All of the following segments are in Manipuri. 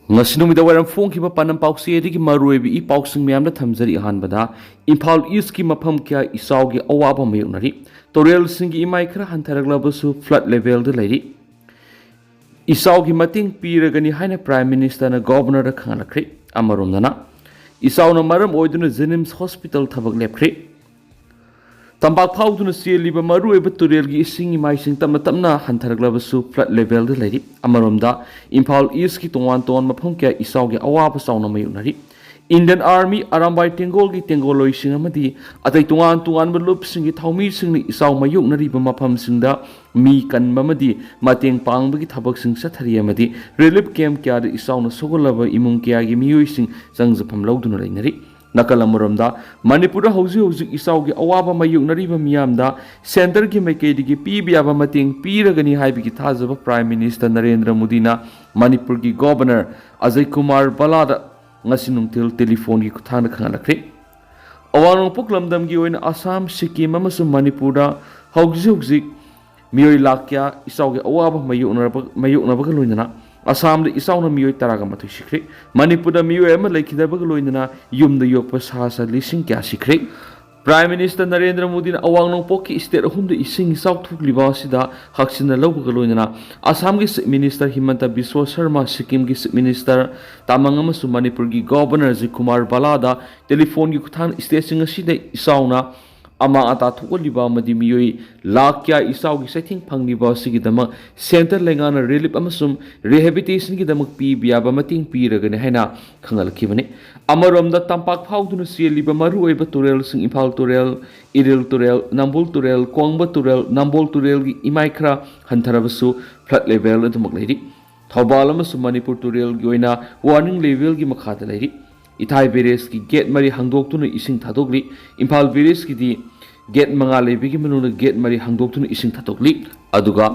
Ngasinumida waram phongkiba panam pausi edigi maruebi I pausing miyamda thamjari ahanbada Imphal East ki mafam kya isawgi awaba mayuknari torel singi imai khara hantaraglabasu flood level da leiri isawgi mating piragani haina prime minister na governor da khangalakri amaromdana isawna maram oiduna Jenims hospital thabak lepkhri Tambak Pauduna Seliba Maru eba Turelgi ising imai sing tamna tamna hantaraglabasu flood level da leiri amaromda Imphal East ki tongwan ton mafam kya isawgi awaba sawna mayuknari Indian Army arambai tengolgi tengoloi sing amadi atai tungan belup singi thaumi singni isaw mayuknari ba mafam singda mi kan mamadi mateng pangbagi thabak sing sathari amadi relief camp kya da isaw na sogolaba imung kya gi miyoi sing jangjapam lauduna leinari Nakalamuramda, Manipur housi isaugi awaba mayuknari ba miyamda center ki maikedi PBaba mating piragani haibigi thazaba Prime Minister Narendra Modi na Manipur ki Governor Ajay Kumar Balada ngasinungtil telephone ki kuthana khangalakre awanong puklamdam gi oina Assam Sikkim amasung Manipurda housi miyoi lakya isaugi awaba mayuknaba loinana Assam da isawna miyoi taraga matui sikre Manipur da miyoi ama laikidaba loinana yumda yokpa sahasa lising kya sikre Prime Minister Narendra Modi na awangnong poki state ahumda ising isaw thukliba sida haksina lawba loinana Assam gi Minister Himanta Biswa Sharma Sikkim gi Minister Tamang amasu Manipur gi Governor Ajay Kumar Balada telephone gi kuthan station asida isawna ama ata thukoliba madi miyoi lakya isawgi saithing phangniba sigidama center lengana relief amasum rehabilitation gidamak pi biaba mating piragani haina khangalkhibani amaromda tampak phauduna seliba maru oiba turel sing Imphal turel Iril turel Nambol turel Kongba turel Nambol turel gi imaikra hantharabasu flood level adumak leiri Thobal amasum Manipur turel gi oina warning level gi makhada leiri Ithai Beres ki gate mari hangdoktuna ising thadokli Imphal Beres ki di gate manga lebigi manuna gate mari hangdoktuna ising thadokli aduga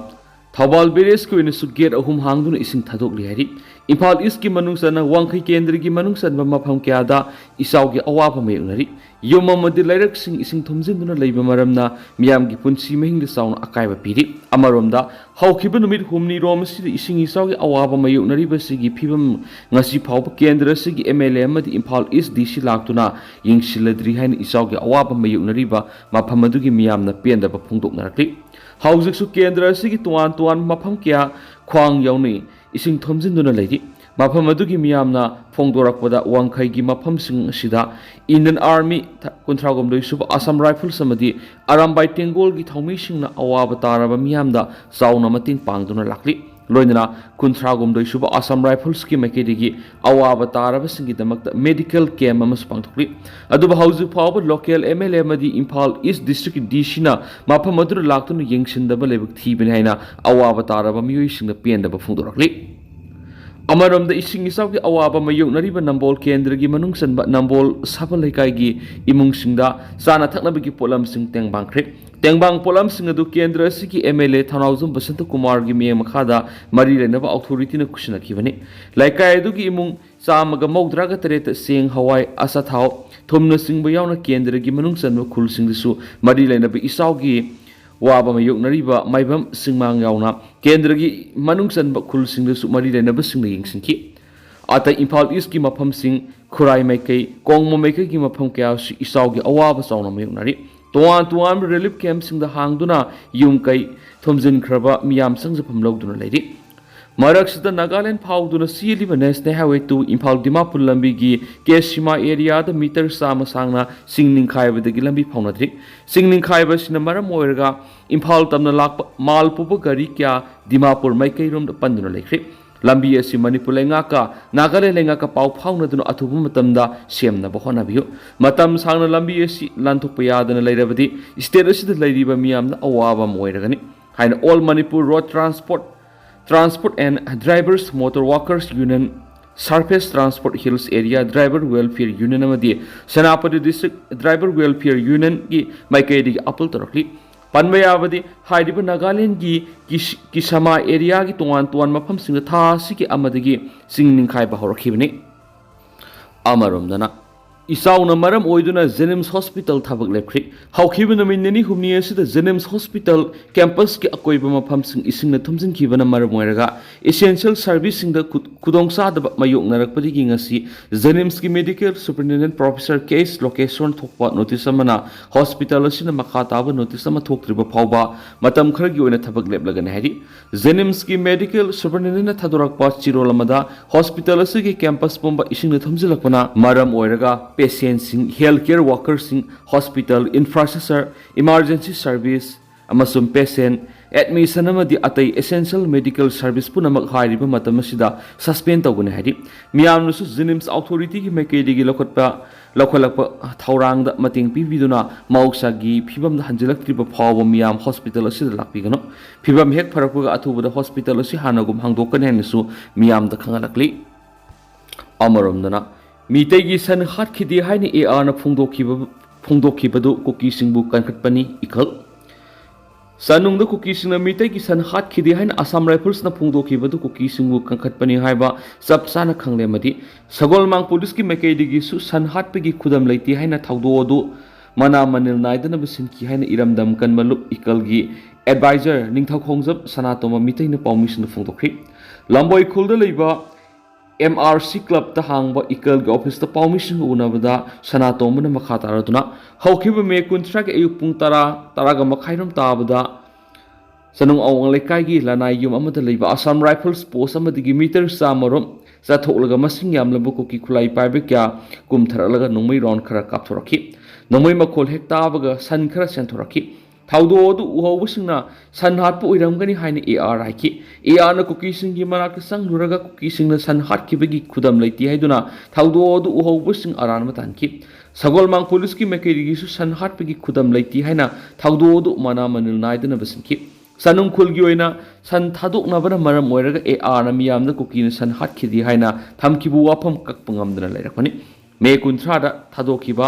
Thobal Beres ki oina su gate ahum hangduna ising thadokli hari Imphal East ki manungsana Wangkhai Kendra ki manungsanba mafam kyada isawgi awaba mayunari yomamadi lairak sing ising thumjinduna leiba maramna miyamgi punsi mahingda sawna akaiba piri amaromda hawkhiba numit humni rom sida ising isawgi awaba mayunari basigi phibam ngasi phawba kendra sigi MLA amadi Imphal East DC laktuna yingsiladri hain isawgi awaba mayunari ba mafam adugi miyamna pendaba phungdoknarakli hawjiksu kendra sigi tuan mafam kya khwang yauni ising thumjinduna leiri mafam adugi miyamna phongdorakpada Wangkhai gi mafam sing sida Indian Army kuntragomdoi suba Assam Rifles amadi arambai tengol gi thaumi singna awaba taraba miyamda chauna mating pangduna lakli loinana kuntragomdoi suba Assam Rifles ki makedigi awaba taraba singi damakta medical camp amas pangthokli aduba hauju phawba local MLA amadi Imphal East District DC na mafam adur laktuna yengsindaba lebuk thibani haina awaba taraba miyoi singna pendaba phongdorakli Amaramda ising isawgi awaba mayuknariba Nambol Kendra gi manungsanba Nambol Sabalaikai gi imung singda sana thaknabagi polam sing tengbang polam sing adu Kendra sigi MLA Thanauzum Basanta Kumar gi me makhada mari lenaba authority na kushna kibani laikai adu gi imung samaga maudraga tareta sing hawai asathau thumna singba yauna Kendra gi manungsanba khul singdisu mari lenaba isawgi waba mayuknariba maibam singmang yauna Kendra gi manungsanba khul singdasu mari lenaba singna yingsinki ata Imphal East ki mafam sing khurai maikai kongma maikai gi mafam kya isawgi awaba sawna mayuknari tuan relief camp singda hangduna yumkai thumjin khraba miyam sangjapam lawduna leiri Maraksida Nagaland Pauduna Siliba National Highway to Imphal Dimapur Lambigi Keshima area the meter sama sangna singning khaiba the Gilambi Paunadrik singning khaiba sinamara moerga Imphal tamna lak malpupa gari kya Dimapur Maikai rum the Panduna Lekri Lambi asi Manipur lengaka Nagaland lengaka pau paunaduna atubum matamda semna bohona biu matam sangna lambi asi lantupayadana lairabadi state asida lairiba miyamna awaba moergani haina all Manipur road Transport and Drivers Motor Workers Union Surface Transport Hills Area Driver Welfare Union amadi Senapati District Driver Welfare Union gi maikaidi apul tarakli panbayabadi haidiba Nagaland gi Kisama area gi tuan mafam singa tha sigi amadagi singning khai ba horakhibani amaromdana Isauna maram oiduna Jenims Hospital thabak lepkhri haukiba namin neni humni asida Jenims Hospital campus ki akoiba mafam sing isingna thumjin khibana maram oiraga essential service sing da kudongsa da mayok narakpadi gi ngasi Jenims ki medical superintendent professor case location thokpa notice amana hospital asina makha taba notice ama thoktriba phawba matam khar gi oina thabak lepлагan hari Jenims ki medical superintendent thadorakpa chirol amada hospital asigi campus pomba isingna thumjilakpana maram oiraga patients, healthcare workers, hospital, infrastructure, emergency service, amasum patient, admission amadi atai essential medical service punamak hairiba matamasida suspend tawgune hari miyamnusu Jenims authority ki maikedi gi lokhalakpa thaurangda mating pibiduna mausa gi phibam da hanjilaktriba phawa miyam hospital asida lakpigano phibam hek pharakpa athuba hospital asi hanagum hangdokan henesu miyam da khangalakli amaramdana Mitegi san hat khidi haini na phungdokhibadu Kuki singbu kankhat ikal sanungda Kuki singna mitegi san hat khidi haini Assam Rifles na phungdokhibadu Kuki singbu kankhat haiba sapsana khangle madi Sagolmang police ki mekaidigi su san hat pegi khudam leiti haina thawdodu mana manil naidana bisin ki haina iramdam kanmalu ikalgi advisor ningthau khongjab sanatoma miteina permission phungdokhi lamboi khulda leiba MRC Club ta hangba ikal ga office ta permission unabada sanatomna makha taraduna haukiba me kuntra ke ayuk pung tara ga makhairam tabada sanung awang lekai gi lanai yum amada leiba Assam Rifles post amadigi meter samarom sa tholaga masing yam labu Kuki khulai paibe kya kum tharalaga nungmai ron khara kapthoraki nungmai makhol hek tabaga san khara senthoraki thawdodu uhawbusingna sanhat pu iramgani haini haiki na Kuki singi manak sang luraga Kuki singna sanhat kibagi khudam leiti haiduna thawdodu uhawbusing aran matanki Sagolmang police ki mekeri su sanhat pegi khudam leiti haina thawdodu mana manil naidana basinki sanung khulgi oina san thadok na bana maram oiraga na miyamda Kuki na sanhat khidi haina thamkibu wapham kakpangamdana leirakani me kunthra da thadokiba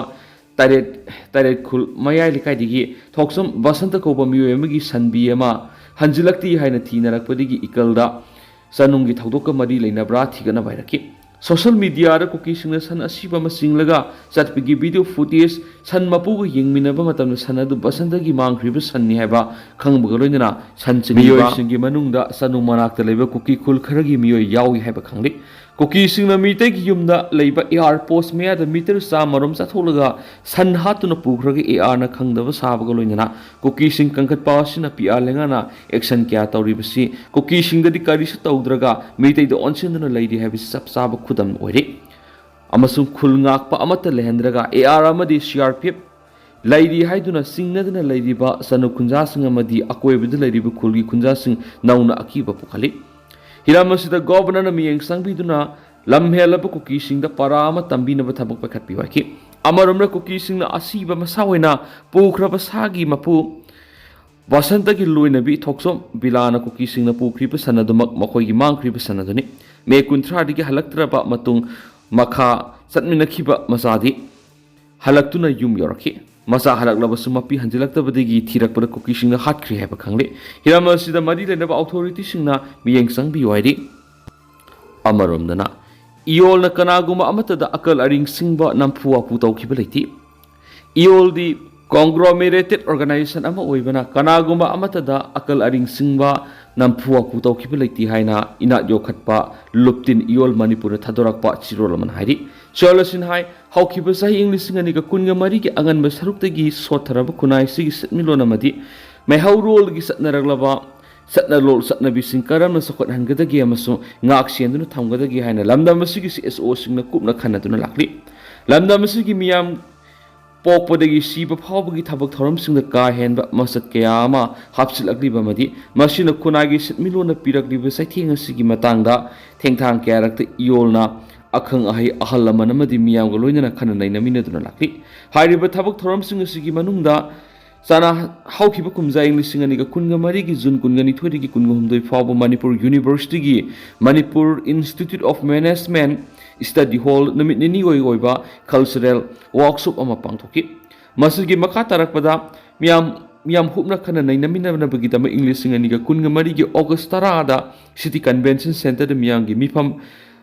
Taret khul mayai likai digi thoksum basanta koba miyoi sanbi ama hanjilakti haina thinarakpadigi ikalda sanungi thawdoka mari leinabra thigana bairaki social media ra Kuki singna san asiba masinglaga chatpigi video footage san mapuga yengminaba matamna sanadu basanta gi mangkhriba sanni haiba khangbaga loinana sanchi miyoi singi manungda sanu manakta leba Kuki khul kharagi miyoi yawi haiba khangli Kuki singna mitei gi yumda leiba post meya da meter sa marom chatholaga san hatuna pukhraga na khangdaba sabaga loinana Kuki sing kankhat pasina lengana action kya tawribasi Kuki sing dadi karisa tawdraga mitei da onsinduna leidi habisi sap saba khudam oire amasung khulngakpa amata lehendraga amadi CRPF laidi haiduna singnaduna leidiba sanu khunja sing amadi akoibida leidiba khulgi khunja sing nauna akiba pukhali Hiramasida governor na miyeng sangbiduna lamhelaba Kuki singda parama tambinaba thabak pakhatpi waki amaromra Kuki singna asiba masawena pukhraba sagi mapu basanta gi loinabi thoksom bilana Kuki singna pukriba sanadumak makoi gi mangkriba sanaduni me kunthra digi halaktraba matung makha satminakhiba masadi halaktuna yum yoraki Masa halak laba sumapi hanjilak tabadigi thirak pada Kuki singna hatkri haiba khangle hiramasida mari lenaba authority singna miyeng sangbi wairi amaromdana EYOL na kanaguma amatada akal aring singba nampuwa pu tawkhiba leiti EYOL di conglomerated organization ama oibana kanaguma amatada akal aring singba nampuwa pu tawkhiba leiti haina ina yokhatpa luptin EYOL Manipur thadorakpa chirolaman hairi Cholasin hai haukiba sahi English ngani ga kunga mari ki angan ba saruktagi sotharaba kunai sigi satmilona madi mehaurol gi satnaraglaba satnalol satnabi singkaram na sokot hangadagi amasu ngak sienduna thamgadagi haina lamdam masigi SO singna kupna khanaduna lakli lamdam masigi miyam pokpadagi siba phawbagi thabak thoram singda ka henba masat kayama hapsilakliba madi masina kunagi satmilona pirakliba saithenga sigi matangda thengthang kyarakta EYOLna akhang ahi ahal manamadi miyam ga loinana khana naina minaduna lakli hairiba thabak thoram sing asigi manungda sana haukiba kumja English singani ga kunga mari gi jun kunga ni thori gi kunga humdoi fawba Manipur University gi Manipur Institute of Management Study Hall namit ni oiba cultural workshop ama pangthoki masigi makha tarakpada miyam hupna khana naina minabna bagi dama English singani ga kunga mari gi August 10 da City Convention Center da miyam gi mifam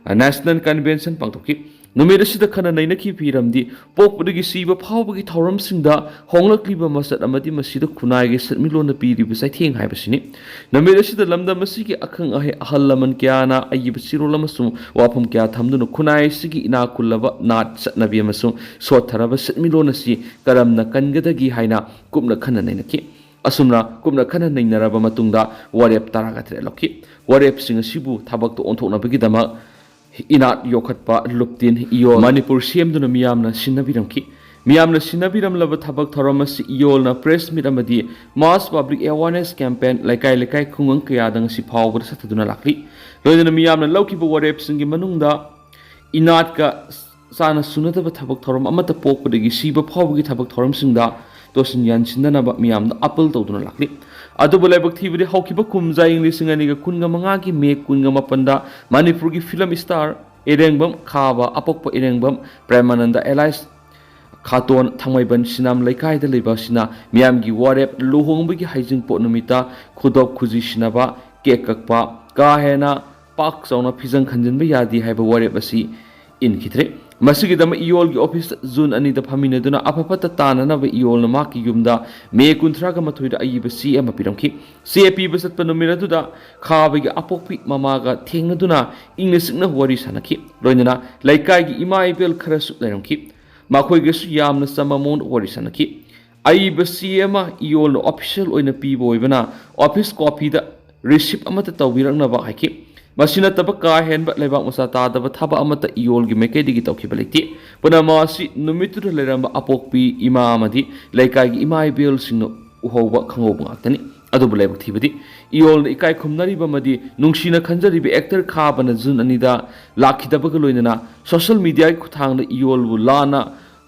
National Convention pangthoki नुमेर असिदा खना नैनखी फिरमदी पोकपदगी सीबा फावबगी थौरमसिंगदा होंगलक्लिबा मसद अमदी मसिदा खुनाइगे सत्मिलोना पीरिबा साइथेंग हाइबसिनि नमेर असिदा लमदम असिगी अखंग अहे अहल लमन क्याना अयिब सिरोल अमसुंग वाफम क्या थमदुना खुनाइ सिगी इना कुल्लबा नाट सत्नबी अमसुंग सोथरबा सत्मिलोना सि करमना कनगदगी हाइना कुमना खना नैनखी असुमना कुमना खना नैनरबा मतुंगदा वारेप तरागथरे लखी वारेप सिंग सिबु थबकतो ओंथोकनाबगीदमा इनाट योखटपा लुप्तिन इयोल मणिपुर सेमदुना मियामना सिन्नबिरमखी मियामना सिन्नबिरमलबा थबक थौरमसि इयोलना प्रेस मीट अमदी मास पब्लिक अवेयरनेस कैंपेन लाइकाई लाइकाई खुंगंग कयादंग सि फावबदा सथदुना लाखली लोइदना मियामना लौकिबा वारेपसिंगी मनुंगदा इनाट का साना सुनदबा थबक थौरम अमता पोकपदगी सीबा फावबगी थबक थौरमसिंगदा तोसिन यानसिनदनबा मियामदा अपल तौदुना लाखली अदुबु लाइबक थीबदि हौकिबा कुमजा इंग लिसिंग अनिगा कुनगा मंगागी मे कुनगा मपंदा मणिपुर की फिल्म स्टार इरेंगबम खाबा अपोक्प इरेंगबम प्रेमानंद एलाइस खातोन थंगमैबन सिनाम लैकाइदा लेबासिना मियामगी वारेप लुहोंगबगी हाइजिंग पोट नुमिता खुदोप खुजी सिनाबा केक ककपा का हेना पाक चौना फिजंग खंजनबा यादी हाइबा वारेप असी इनखित्रे मसिगिदम इयोल की ऑफिस जून अनिद फमिनदुना अफफत ताननब इयोल माकी युमदा मे कुंथ्रागा मथुइदा अयिब सी एम पिरमखी सी ए पी बसत पनुमिरदुदा खाबगी अपोक्पि ममागा थेंगदुना इंग सिंगना वरी सनखी लोइनना लैकाइगी इमा इबेल खरसु लेरमखी माखोइगसु यामना सममोन वरी सनखी अयिब सी एम इयोल ऑफिशियल ओइना पीबो ओइबना ऑफिस कॉपीदा रिसिप्ट अमता तौबिरंगनबा हाइकी मसिना तब का हेनबा लेबाक मसा तादबा थबा अमता इयोलगी मेकेदिगी तौखिबा लेति पुनमासी नुमितुदा लेरंबा अपोक्पि इमा अमदी लैकाइगी इमा इबेल सिंगना उहोबा खंगोबा ngaktani अदुबु लाइबक थीबदी इयोल इकाई खुमनरिबा मदी नुंगसिना खंजरिबा एक्टर खाबना जुन अनिदा लाखिदबगा लोइनना सोशल मीडिया की खुथांगदा इयोलबु लाना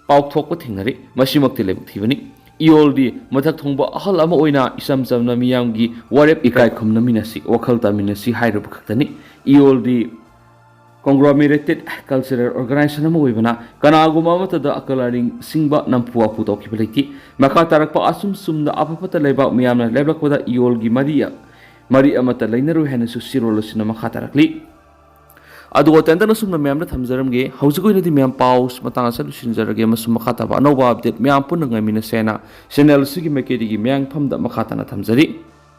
पाउथोकपा थेंगनरि मसिमक्ति लाइबक थीबनी इयोलदी मथक थोंबा अहल अमा ओइना इसम समना मियामगी वारेप इकाई खुमनमिनसी वखल तामिनसी हाइरब खक्तनी इयोलदी conglomerated cultural organization अमा ओइबना कनागुमा अमतदा अकलरिंग सिंगबा नंपुआ पुतोखिबा लेति मखा तारकपा असुम सुमदा अफफता लेबा मियामना लेबलकपदा इयोलगी मरी अमता लैनरु हेनसु सिरोलसिना मखा तारकली अदु अतंतन सुमना मैम थमजरमगे हौजगोइनदि मैम पाउस मतंग असु सिनजरगे मसु मखाता बा अनौबा अपडेट मैम पुनंग मिना सेना चैनल सिगी मेकेदिगी मैंग फमदा मखाताना थमजरी।